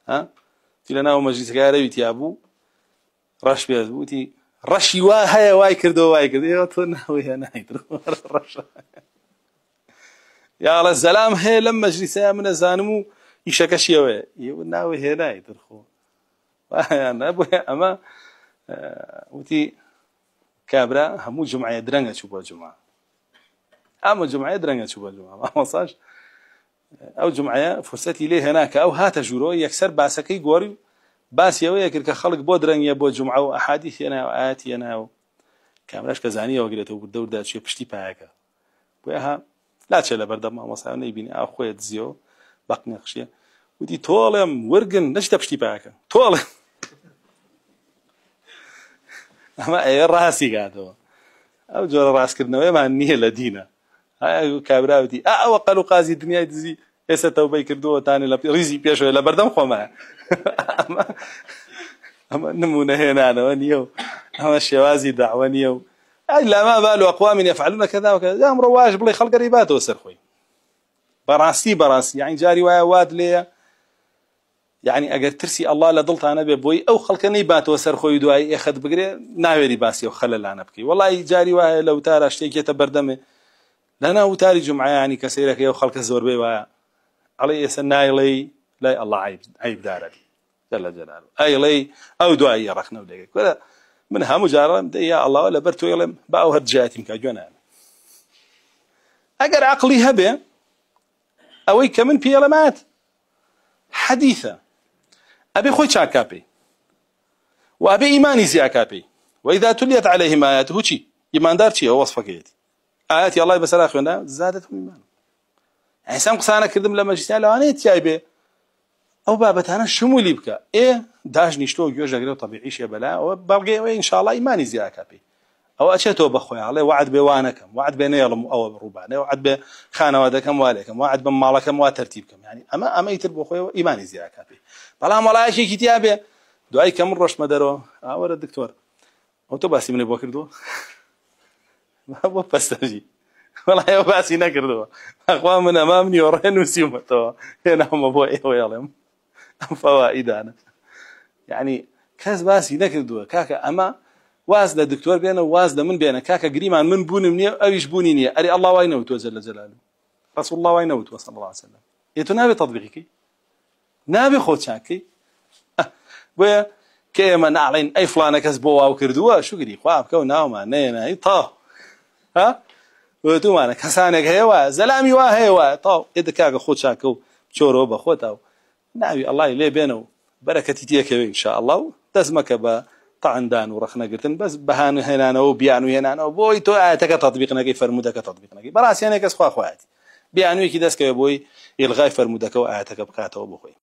ها تي لنا ومجلس كاري تيابو رش بيزبوتي رشي واه واي كردو واي كردو يوتنا ويا نايدر رش يا الله السلام هي لما مجلس من زانمو يشكشيوه يقولنا ويا نايدر خو انا ابو اما وتي كابرا همو جمعه درنگه شو جمعه اما جمعه درنگه شو جمعه ما صاش او جمعه فرصتي ليه هناك او هات جورو يكسر باسكي غوري باس يوي كرك خلق بودرن يا بو جمعه واحاديث انا واتي انا كاملاش كزانيه وقلته بالدور دا شي بشتي باكا وياها لا تشلا بردم ما صار يبيني اخويا تزيو باقني خشيه ودي طولم ورقن نشتا بشتي باكا طول اما اي راسي قاعد او جور راس كرنا ما نيه لدينا هاي كابراوتي وقالوا قازي الدنيا دزي هسه توبه كردو ثاني لا ريزي بيشو لا بردم خو ما اما نمونه هنا انا ونيو اما الشوازي دعونيو الا ما بال اقوام يفعلون كذا وكذا يا مرواج بلي خلق قريبات وسر خوي براسي يعني جاري واد لي يعني اگر ترسي الله لضلت انا ببوي او خلقني بات وسر خوي دعاي اخذ بقري ناوي باسي وخلل انا بكي والله جاري واه لو ترى اشتكي تبردمه لنا وتاري جمعه يعني كسيرك يا خلق الزور بي علي سناي لي لا الله عيب دارك جل جلاله اي لي او دعاء يرخنا وديك كذا منها مجرد يا الله ولا برتو يلم باو هد جاتي مكاجونا اقر عقلي هبه اوي كمن بيلمات حديثه ابي خوي شاكابي وابي ايماني زياكابي واذا تليت عليهم اياته شي ايمان دارتي هو وصفك يدي ايات الله بس اخونا زادتهم ايمان يعني سام قصانا كردم لما جيت له انا تجايبه او بابت انا شمولي بك ايه داش نشتو جوج غير طبيعي شي بلا وبلغي ان شاء الله ايماني زياكابي او اتشتو بخويا عليه وعد بوانكم وعد بين يلم او ربعنا وعد بخانه ودكم والكم وعد بمالكم وترتيبكم يعني اما يتربو خويا ايماني زياكابي بلا ملا شي كتابه دعاي كم روش مدرو ور الدكتور او تو باسي من بوكردو ما بو بستجي والله يا باسي نكردو اخوان من امامني ورين وسيمتو هنا هم ابو ايه ويلم فوائد انا يعني كاس باسي نكردو كاكا اما واز الدكتور بينه واز من بينه كاكا قريمان من بوني مني او يشبوني ني اري الله وينه جل جلاله رسول الله وينه صلى الله عليه وسلم يتنابي تطبيقك نابي خوتشاكي و كيما نعلن اي فلانه كسبوا وكردوا شو قري خواب كونا ما نينا طا ها وتو انا كسانك هيوا زلامي وا هيوا طا اذا كاغا خوتشاكو تشورو بخوتاو نبي الله يلي بينه بركتي تيك ان شاء الله تسمك با طعن دان ورخنا قلتن بس بهان هنا انا وبيانو هنا انا بوي تو اتك تطبيقنا كيف فرمودك تطبيقنا براسي انا كس خواتي بيانو كي دسك بوي الغاي فرمودك واتك بقاته بخوي